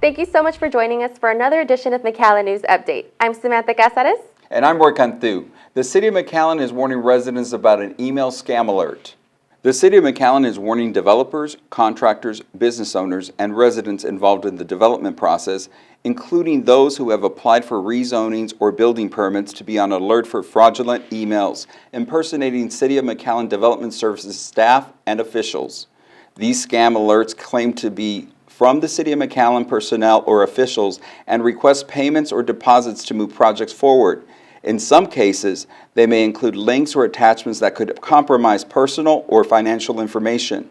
Thank you so much for joining us for another edition of McAllen News Update. I'm Samantha Casares. And I'm Roy Canthu. The City of McAllen is warning residents about an email scam alert. The City of McAllen is warning developers, contractors, business owners, and residents involved in the development process, including those who have applied for rezonings or building permits, to be on alert for fraudulent emails impersonating City of McAllen Development Services staff and officials. These scam alerts claim to be from the City of McAllen personnel or officials and request payments or deposits to move projects forward. In some cases, they may include links or attachments that could compromise personal or financial information.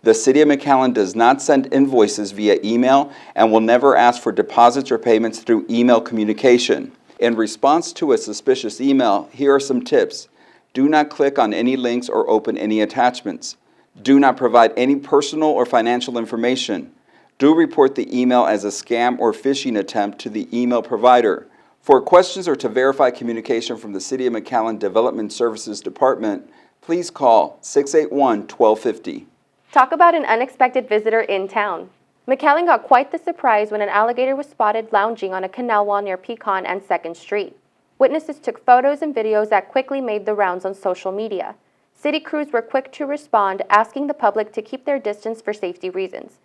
The City of McAllen does not send invoices via email and will never ask for deposits or payments through email communication. In response to a suspicious email, here are some tips. Do not click on any links or open any attachments. Do not provide any personal or financial information. Do report the email as a scam or phishing attempt to the email provider. For questions or to verify communication from the City of McAllen Development Services Department, please call 681-1250. Talk about an unexpected visitor in town. McAllen got quite the surprise when an alligator was spotted lounging on a canal wall near Pecan and 2nd Street. Witnesses took photos and videos that quickly made the rounds on social media. City crews were quick to respond, asking the public to keep their distance for safety reasons.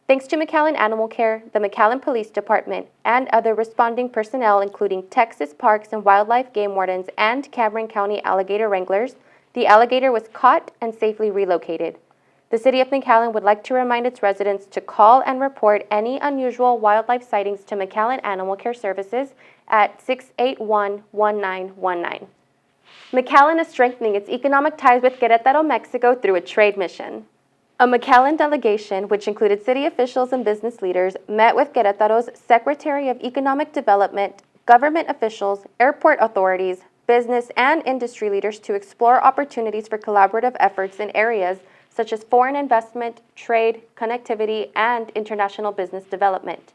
Thanks to McAllen Animal Care, the McAllen Police Department, and other responding personnel, including Texas Parks and Wildlife Game Wardens and Cameron County Alligator Wranglers, the alligator was caught and safely relocated. The City of McAllen would like to remind its residents to call and report any unusual wildlife sightings to McAllen Animal Care Services at 681-1919. McAllen is strengthening its economic ties with Querétaro, Mexico through a trade mission. A McAllen delegation, which included city officials and business leaders, met with Querétaro's Secretary of Economic Development, government officials, airport authorities, business and industry leaders to explore opportunities for collaborative efforts in areas such as foreign investment, trade, connectivity, and international business development.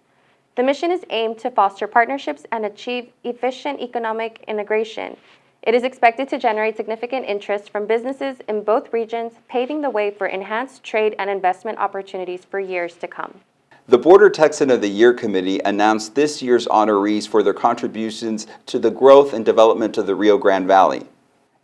The mission is aimed to foster partnerships and achieve efficient economic integration. It is expected to generate significant interest from businesses in both regions, paving the way for enhanced trade and investment opportunities for years to come. The Border Texan of the Year Committee announced this year's honorees for their contributions to the growth and development of the Rio Grande Valley.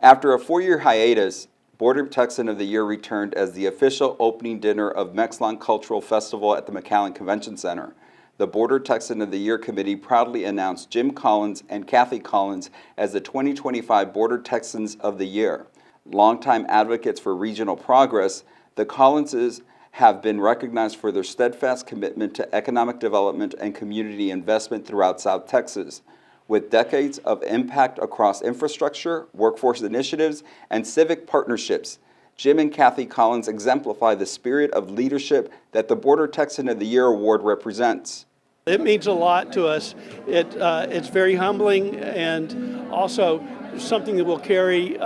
After a 4-year hiatus, Border Texan of the Year returned as the official opening dinner of McAllen Cultural Festival at the McAllen Convention Center. The Border Texan of the Year Committee proudly announced Jim Collins and Kathy Collins as the 2025 Border Texans of the Year. Longtime advocates for regional progress, the Collinses have been recognized for their steadfast commitment to economic development and community investment throughout South Texas. With decades of impact across infrastructure, workforce initiatives, and civic partnerships, Jim and Kathy Collins exemplify the spirit of leadership that the Border Texan of the Year Award represents. It means a lot to us. It's very humbling and also something that we'll carry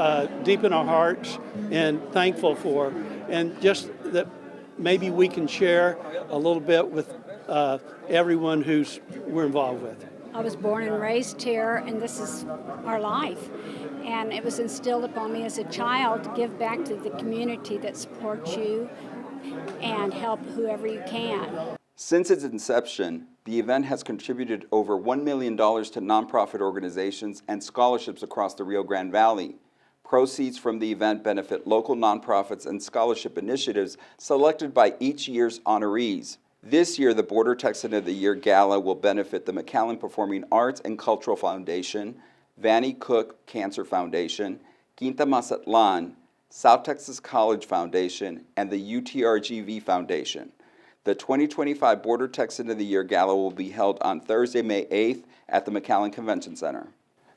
deep in our hearts and thankful for. And just that maybe we can share a little bit with everyone we're involved with. I was born and raised here, and this is our life. And it was instilled upon me as a child to give back to the community that supports you and help whoever you can. Since its inception, the event has contributed over $1 million to nonprofit organizations and scholarships across the Rio Grande Valley. Proceeds from the event benefit local nonprofits and scholarship initiatives selected by each year's honorees. This year, the Border Texan of the Year Gala will benefit the McAllen Performing Arts and Cultural Foundation, Vannie Cook Cancer Foundation, Quinta Mazatlan, South Texas College Foundation, and the UTRGV Foundation. The 2025 Border Texan of the Year Gala will be held on Thursday, May 8th at the McAllen Convention Center.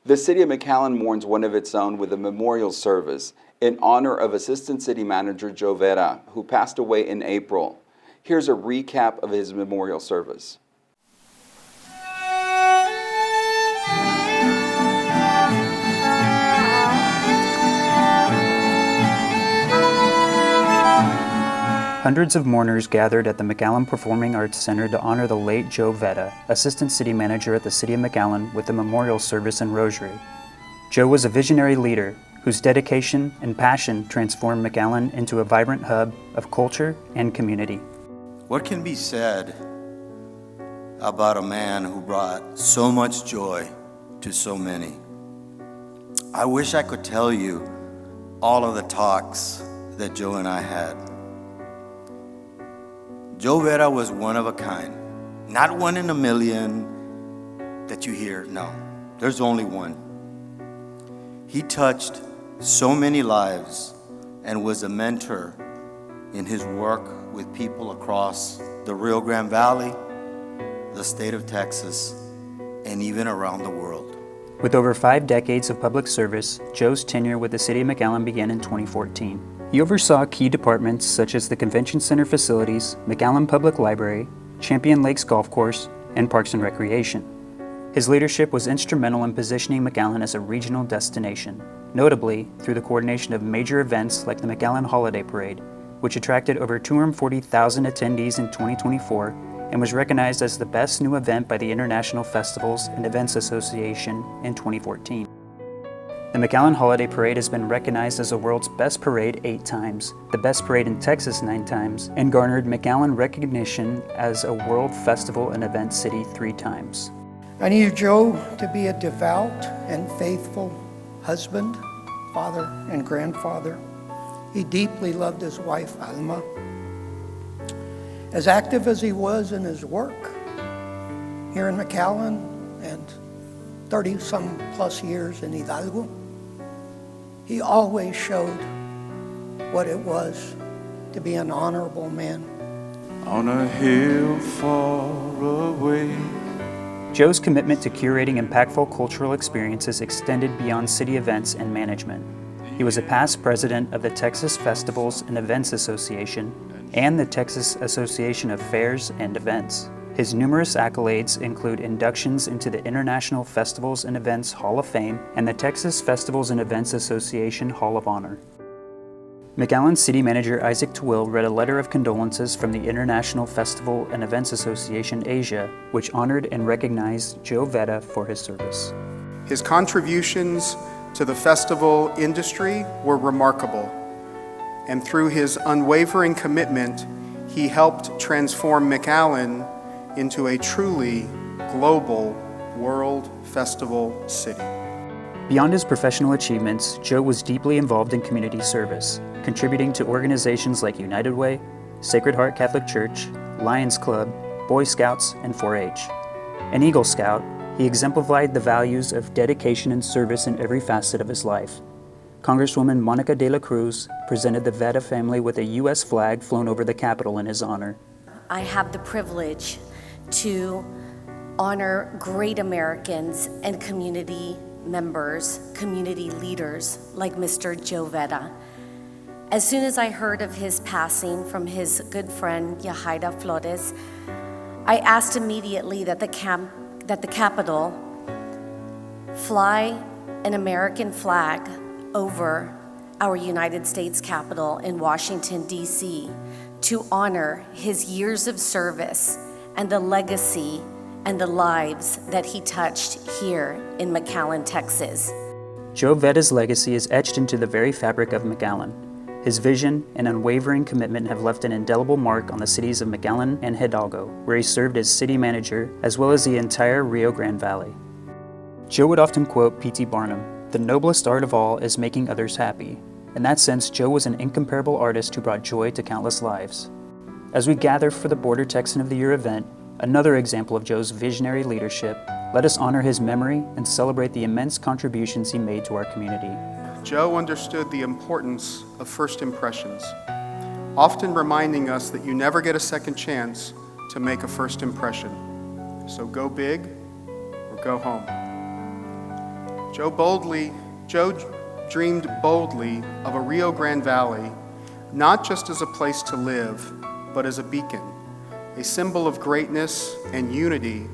The City of McAllen mourns one of its own with a memorial service in honor of Assistant City Manager Joe Vera, who passed away in April. Here's a recap of his memorial service. Hundreds of mourners gathered at the McAllen Performing Arts Center to honor the late Joe Vetta, Assistant City Manager at the City of McAllen, with a memorial service and rosary. Joe was a visionary leader whose dedication and passion transformed McAllen into a vibrant hub of culture and community. What can be said about a man who brought so much joy to so many. I wish I could tell you all of the talks that Joe and I had. Joe Vera was one of a kind, not one in a million that you hear, no, there's only one. He touched so many lives and was a mentor in his work with people across the Rio Grande Valley, the state of Texas, and even around the world. With over 5 decades of public service, Joe's tenure with the City of McAllen began in 2014. He oversaw key departments such as the Convention Center facilities, McAllen Public Library, Champion Lakes Golf Course, and Parks and Recreation. His leadership was instrumental in positioning McAllen as a regional destination, notably through the coordination of major events like the McAllen Holiday Parade, which attracted over 240,000 attendees in 2024 and was recognized as the best new event by the International Festivals and Events Association in 2014. The McAllen Holiday Parade has been recognized as the world's best parade 8 times, the best parade in Texas 9 times, and garnered McAllen recognition as a World Festival and Event City 3 times. I knew Joe to be a devout and faithful husband, father, and grandfather. He deeply loved his wife, Alma. As active as he was in his work here in McAllen and 30-some plus years in Hidalgo, he always showed what it was to be an honorable man. On a hill far away. Joe's commitment to curating impactful cultural experiences extended beyond city events and management. He was a past president of the Texas Festivals and Events Association and the Texas Association of Fairs and Events. His numerous accolades include inductions into the International Festivals and Events Hall of Fame and the Texas Festivals and Events Association Hall of Honor. McAllen City Manager Isaac Twill read a letter of condolences from the International Festival and Events Association Asia, which honored and recognized Joe Vetta for his service. His contributions to the festival industry were remarkable, and through his unwavering commitment, he helped transform McAllen into a truly global world festival city. Beyond his professional achievements, Joe was deeply involved in community service, contributing to organizations like United Way, Sacred Heart Catholic Church, Lions Club, Boy Scouts, and 4-H. An Eagle Scout, he exemplified the values of dedication and service in every facet of his life. Congresswoman Monica de la Cruz presented the Vetta family with a U.S. flag flown over the Capitol in his honor. I have the privilege to honor great Americans and community members, community leaders like Mr. Joe Vetta. As soon as I heard of his passing from his good friend Yahaira Flores, I asked immediately that the Capitol fly an American flag over our United States Capitol in Washington, D.C. to honor his years of service and the legacy and the lives that he touched here in McAllen, Texas. Joe Vetta's legacy is etched into the very fabric of McAllen. His vision and unwavering commitment have left an indelible mark on the cities of McAllen and Hidalgo, where he served as city manager, as well as the entire Rio Grande Valley. Joe would often quote P.T. Barnum, "The noblest art of all is making others happy." In that sense, Joe was an incomparable artist who brought joy to countless lives. As we gather for the Border Texan of the Year event, another example of Joe's visionary leadership, let us honor his memory and celebrate the immense contributions he made to our community. Joe understood the importance of first impressions, often reminding us that you never get a second chance to make a first impression. So go big or go home. Joe dreamed boldly of a Rio Grande Valley, not just as a place to live, but as a beacon, a symbol of greatness and unity,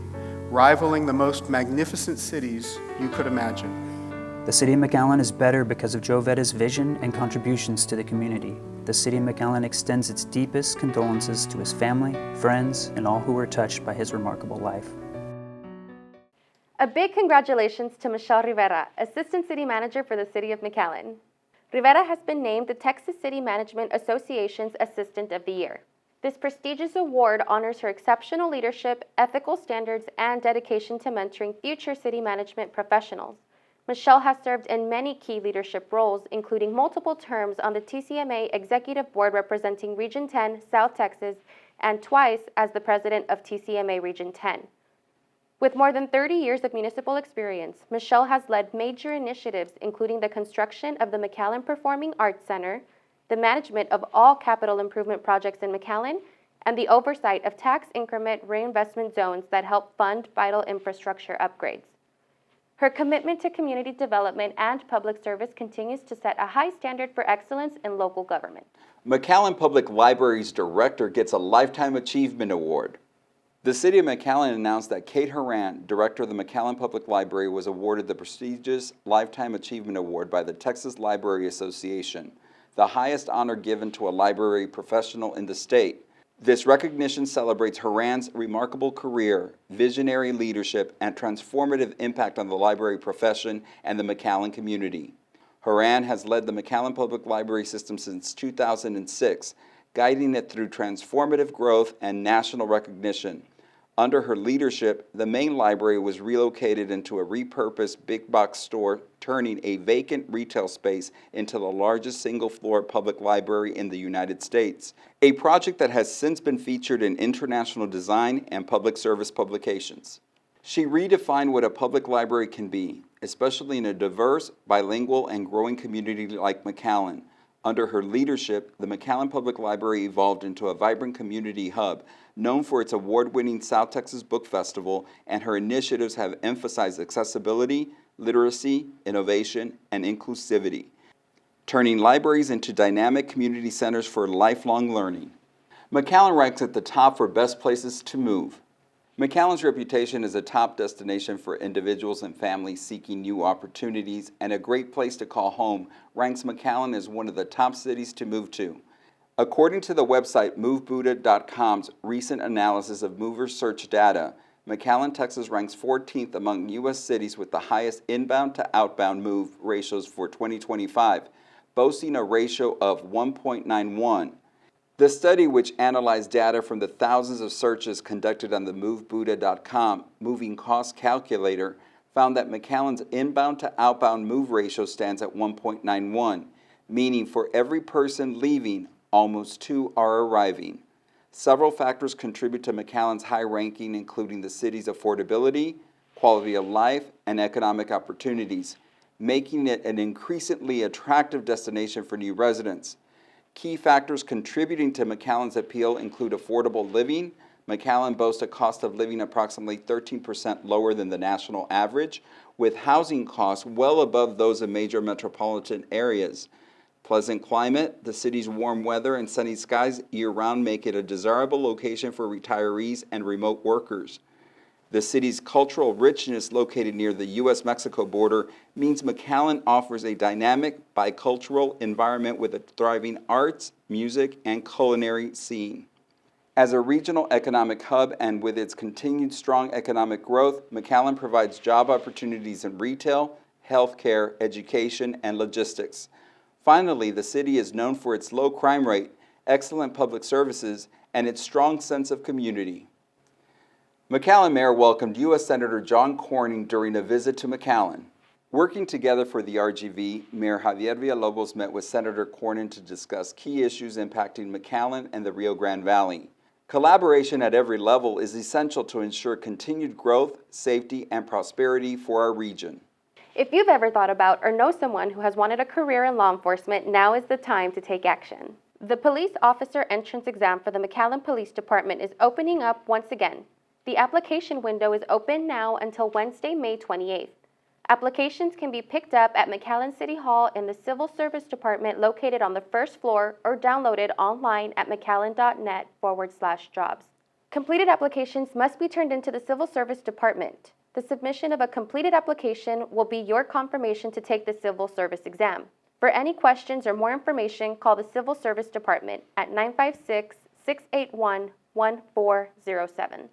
rivaling the most magnificent cities you could imagine. The City of McAllen is better because of Joe Vetta's vision and contributions to the community. The City of McAllen extends its deepest condolences to his family, friends, and all who were touched by his remarkable life. A big congratulations to Michelle Rivera, Assistant City Manager for the City of McAllen. Rivera has been named the Texas City Management Association's Assistant of the Year. This prestigious award honors her exceptional leadership, ethical standards, and dedication to mentoring future city management professionals. Michelle has served in many key leadership roles, including multiple terms on the TCMA Executive Board representing Region 10, South Texas, and twice as the president of TCMA Region 10. With more than 30 years of municipal experience, Michelle has led major initiatives including the construction of the Macallen Performing Arts Center, the management of all capital improvement projects in Macallen, and the oversight of tax increment reinvestment zones that help fund vital infrastructure upgrades. Her commitment to community development and public service continues to set a high standard for excellence in local government. McAllen Public Library's director gets a Lifetime Achievement Award. The City of McAllen announced that Kate Horan, director of the McAllen Public Library, was awarded the prestigious Lifetime Achievement Award by the Texas Library Association, the highest honor given to a library professional in the state. This recognition celebrates Horan's remarkable career, visionary leadership, and transformative impact on the library profession and the McAllen community. Horan has led the McAllen Public Library system since 2006, guiding it through transformative growth and national recognition. Under her leadership, the main library was relocated into a repurposed big box store, turning a vacant retail space into the largest single-floor public library in the United States, a project that has since been featured in international design and public service publications. She redefined what a public library can be, especially in a diverse, bilingual, and growing community like McAllen. Under her leadership, the McAllen Public Library evolved into a vibrant community hub, known for its award-winning South Texas Book Festival, and her initiatives have emphasized accessibility, literacy, innovation, and inclusivity, turning libraries into dynamic community centers for lifelong learning. McAllen ranks at the top for best places to move. McAllen's reputation as a top destination for individuals and families seeking new opportunities and a great place to call home ranks McAllen as one of the top cities to move to. According to the website MoveBuddha.com's recent analysis of mover search data, McAllen, Texas ranks 14th among U.S. cities with the highest inbound to outbound move ratios for 2025, boasting a ratio of 1.91. The study, which analyzed data from the thousands of searches conducted on the MoveBuddha.com moving cost calculator, found that McAllen's inbound to outbound move ratio stands at 1.91, meaning for every person leaving, almost 2 are arriving. Several factors contribute to McAllen's high ranking, including the city's affordability, quality of life, and economic opportunities, making it an increasingly attractive destination for new residents. Key factors contributing to McAllen's appeal include affordable living. McAllen boasts a cost of living approximately 13% lower than the national average, with housing costs well above those of major metropolitan areas. Pleasant climate, the city's warm weather and sunny skies year-round make it a desirable location for retirees and remote workers. The city's cultural richness, located near the U.S.-Mexico border, means McAllen offers a dynamic, bicultural environment with a thriving arts, music, and culinary scene. As a regional economic hub and with its continued strong economic growth, McAllen provides job opportunities in retail, healthcare, education, and logistics. Finally, the city is known for its low crime rate, excellent public services, and its strong sense of community. McAllen Mayor welcomed U.S. Senator John Cornyn during a visit to McAllen. Working together for the RGV, Mayor Javier Villalobos met with Senator Cornyn to discuss key issues impacting McAllen and the Rio Grande Valley. Collaboration at every level is essential to ensure continued growth, safety, and prosperity for our region. If you've ever thought about or know someone who has wanted a career in law enforcement, now is the time to take action. The police officer entrance exam for the McAllen Police Department is opening up once again. The application window is open now until Wednesday, May 28th. Applications can be picked up at McAllen City Hall in the Civil Service Department located on the first floor or downloaded online at macallen.net/jobs. Completed applications must be turned into the Civil Service Department. The submission of a completed application will be your confirmation to take the Civil Service exam. For any questions or more information, call the Civil Service Department at 956-681-1407.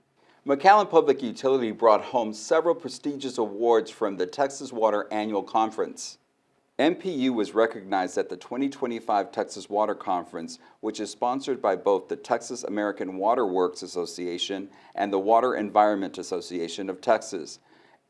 McAllen Public Utility brought home several prestigious awards from the Texas Water Annual Conference. MPU was recognized at the 2025 Texas Water Conference, which is sponsored by both the Texas American Water Works Association and the Water Environment Association of Texas.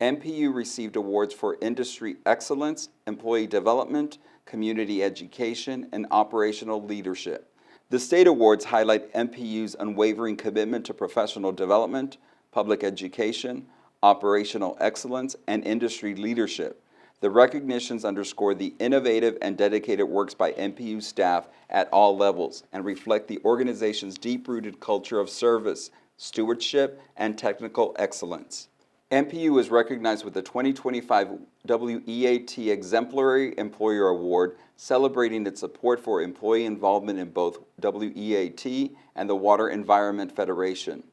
MPU received awards for industry excellence, employee development, community education, and operational leadership. The state awards highlight MPU's unwavering commitment to professional development, public education, operational excellence, and industry leadership. The recognitions underscore the innovative and dedicated works by MPU staff at all levels and reflect the organization's deep-rooted culture of service, stewardship, and technical excellence. MPU was recognized with the 2025 WEAT Exemplary Employer Award, celebrating its support for employee involvement in both WEAT and the Water Environment Federation.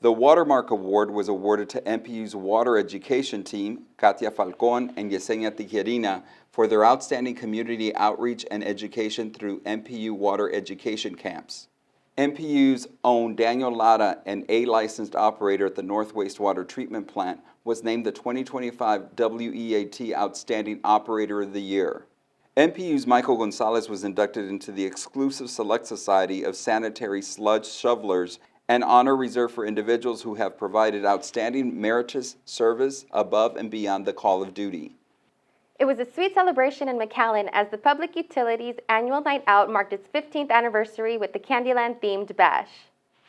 The Watermark Award was awarded to MPU's water education team, Katia Falcón and Yesenia Tijerina, for their outstanding community outreach and education through MPU water education camps. MPU's own Daniel Lara, an A-licensed operator at the North Wastewater Treatment Plant, was named the 2025 WEAT Outstanding Operator of the Year. MPU's Michael Gonzalez was inducted into the exclusive Select Society of Sanitary Sludge Shovelers, an honor reserved for individuals who have provided outstanding meritorious service above and beyond the call of duty. It was a sweet celebration in McAllen as the Public Utilities Annual Night Out marked its 15th anniversary with the Candyland-themed bash.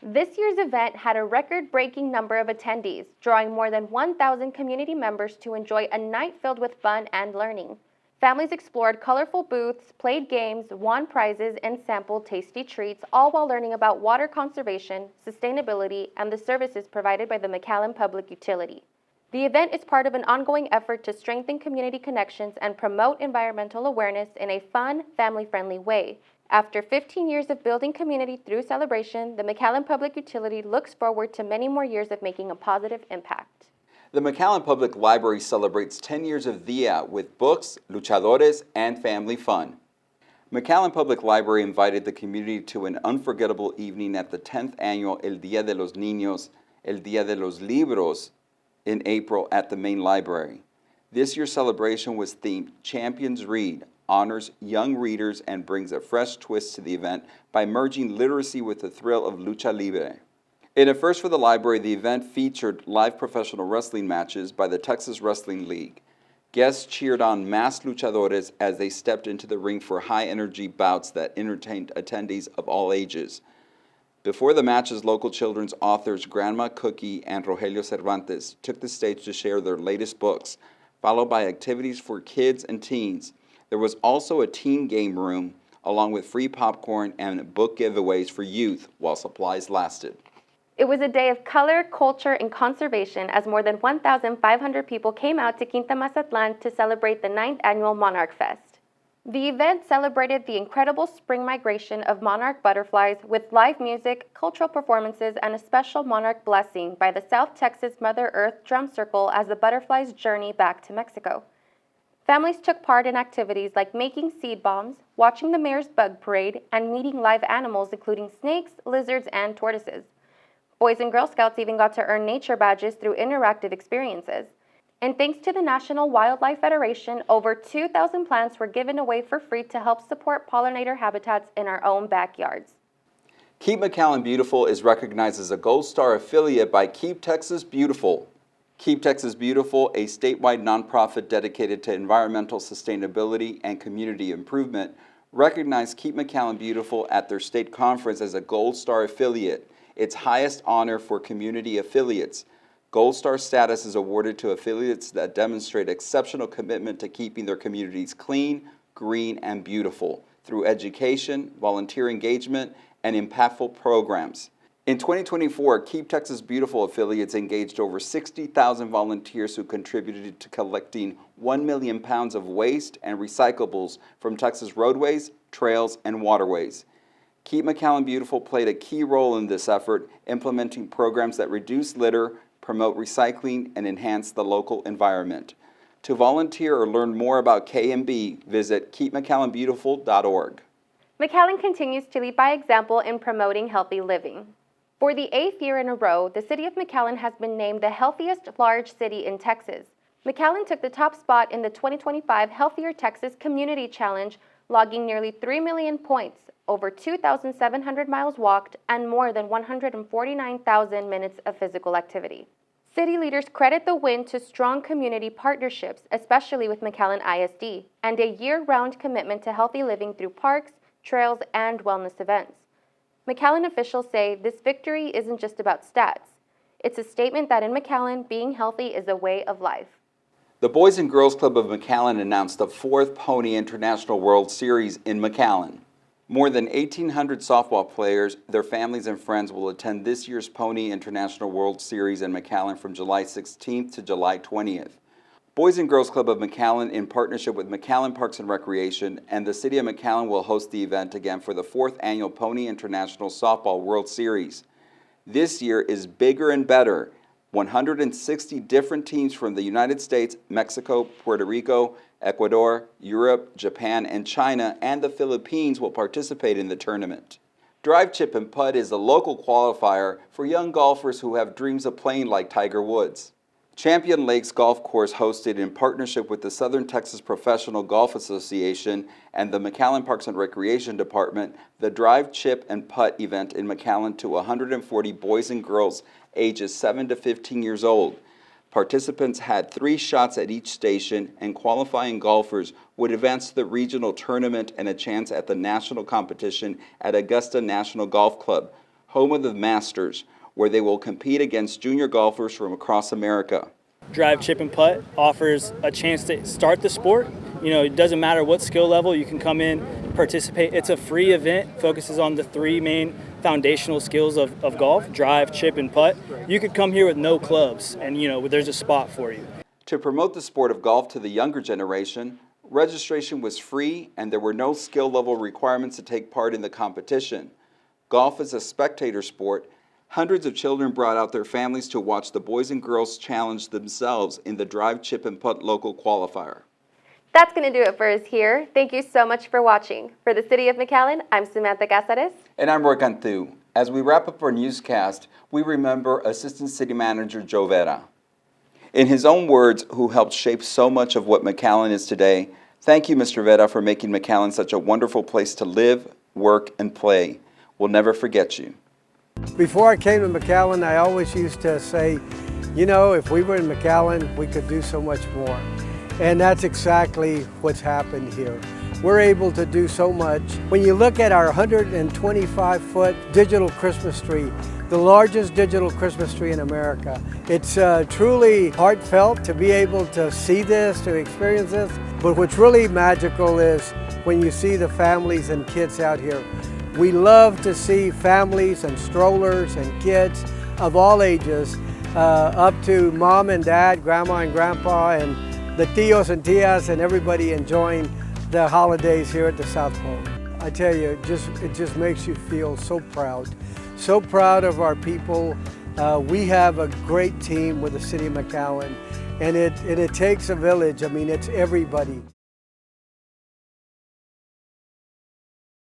This year's event had a record-breaking number of attendees, drawing more than 1,000 community members to enjoy a night filled with fun and learning. Families explored colorful booths, played games, won prizes, and sampled tasty treats, all while learning about water conservation, sustainability, and the services provided by the McAllen Public Utility. The event is part of an ongoing effort to strengthen community connections and promote environmental awareness in a fun, family-friendly way. After 15 years of building community through celebration, the McAllen Public Utility looks forward to many more years of making a positive impact. The McAllen Public Library celebrates 10 years of Dia with books, luchadores, and family fun. McAllen Public Library invited the community to an unforgettable evening at the 10th annual El Día de los Niños, El Día de los Libros, in April at the main library. This year's celebration was themed Champions Read, honors young readers and brings a fresh twist to the event by merging literacy with the thrill of lucha libre. In a first for the library, the event featured live professional wrestling matches by the Texas Wrestling League. Guests cheered on masked luchadores as they stepped into the ring for high-energy bouts that entertained attendees of all ages. Before the matches, local children's authors Grandma Cookie and Rogelio Cervantes took the stage to share their latest books, followed by activities for kids and teens. There was also a teen game room, along with free popcorn and book giveaways for youth while supplies lasted. It was a day of color, culture, and conservation as more than 1,500 people came out to Quinta Mazatlan to celebrate the 9th annual Monarch Fest. The event celebrated the incredible spring migration of monarch butterflies with live music, cultural performances, and a special monarch blessing by the South Texas Mother Earth Drum Circle as the butterflies journey back to Mexico. Families took part in activities like making seed bombs, watching the mayor's bug parade, and meeting live animals including snakes, lizards, and tortoises. Boys and Girl Scouts even got to earn nature badges through interactive experiences. And thanks to the National Wildlife Federation, over 2,000 plants were given away for free to help support pollinator habitats in our own backyards. Keep McAllen Beautiful is recognized as a Gold Star affiliate by Keep Texas Beautiful. Keep Texas Beautiful, a statewide nonprofit dedicated to environmental sustainability and community improvement, recognized Keep McAllen Beautiful at their state conference as a Gold Star affiliate, its highest honor for community affiliates. Gold Star status is awarded to affiliates that demonstrate exceptional commitment to keeping their communities clean, green, and beautiful through education, volunteer engagement, and impactful programs. In 2024, Keep Texas Beautiful affiliates engaged over 60,000 volunteers who contributed to collecting 1 million pounds of waste and recyclables from Texas roadways, trails, and waterways. Keep McAllen Beautiful played a key role in this effort, implementing programs that reduce litter, promote recycling, and enhance the local environment. To volunteer or learn more about KMB, visit keepmcallenbeautiful.org. McAllen continues to lead by example in promoting healthy living. For the 8th year in a row, the city of McAllen has been named the healthiest large city in Texas. Macallen took the top spot in the 2025 Healthier Texas Community Challenge, logging nearly 3 million points, over 2,700 miles walked, and more than 149,000 minutes of physical activity. City leaders credit the win to strong community partnerships, especially with Macallen ISD, and a year-round commitment to healthy living through parks, trails, and wellness events. Macallen officials say this victory isn't just about stats. It's a statement that in Macallen, being healthy is a way of life. The Boys and Girls Club of Macallen announced the 4th Pony International World Series in Macallen. More than 1,800 softball players, their families, and friends will attend this year's Pony International World Series in Macallen from July 16th to July 20th. Boys and Girls Club of Macallen, in partnership with Macallen Parks and Recreation and the City of Macallen, will host the event again for the 4th Annual Pony International Softball World Series. This year is bigger and better. 160 different teams from the United States, Mexico, Puerto Rico, Ecuador, Europe, Japan, and China, and the Philippines will participate in the tournament. Drive, Chip, and Putt is a local qualifier for young golfers who have dreams of playing like Tiger Woods. Champion Lakes Golf Course hosted, in partnership with the Southern Texas Professional Golf Association and the Macallen Parks and Recreation Department, the Drive, Chip, and Putt event in Macallen to 140 boys and girls ages 7 to 15 years old. Participants had 3 shots at each station, and qualifying golfers would advance to the regional tournament and a chance at the national competition at Augusta National Golf Club, home of the Masters, where they will compete against junior golfers from across America. Drive, Chip, and Putt offers a chance to start the sport. You know, it doesn't matter what skill level, you can come in, participate. It's a free event, focuses on the 3 main foundational skills of golf: drive, chip, and putt. You could come here with no clubs, and you know, there's a spot for you. To promote the sport of golf to the younger generation, registration was free and there were no skill level requirements to take part in the competition. Golf is a spectator sport. Hundreds of children brought out their families to watch the boys and girls challenge themselves in the Drive, Chip, and Putt local qualifier. That's going to do it for us here. Thank you so much for watching. For the City of Macallen, I'm Samantha Casares. And I'm Roy Cantu. As we wrap up our newscast, we remember Assistant City Manager Joe Vera. In his own words, who helped shape so much of what Macallen is today, thank you, Mr. Vera, for making Macallen such a wonderful place to live, work, and play. We'll never forget you. Before I came to Macallen, I always used to say, you know, if we were in Macallen, we could do so much more. And that's exactly what's happened here. We're able to do so much. When you look at our 125-foot digital Christmas tree, the largest digital Christmas tree in America, it's truly heartfelt to be able to see this, to experience this. But what's really magical is when you see the families and kids out here. We love to see families and strollers and kids of all ages, up to mom and dad, grandma and grandpa, and the tios and tias, and everybody enjoying the holidays here at the South Pole. I tell you, it just makes you feel so proud of our people. We have a great team with the City of Macallen, and it takes a village. I mean, it's everybody.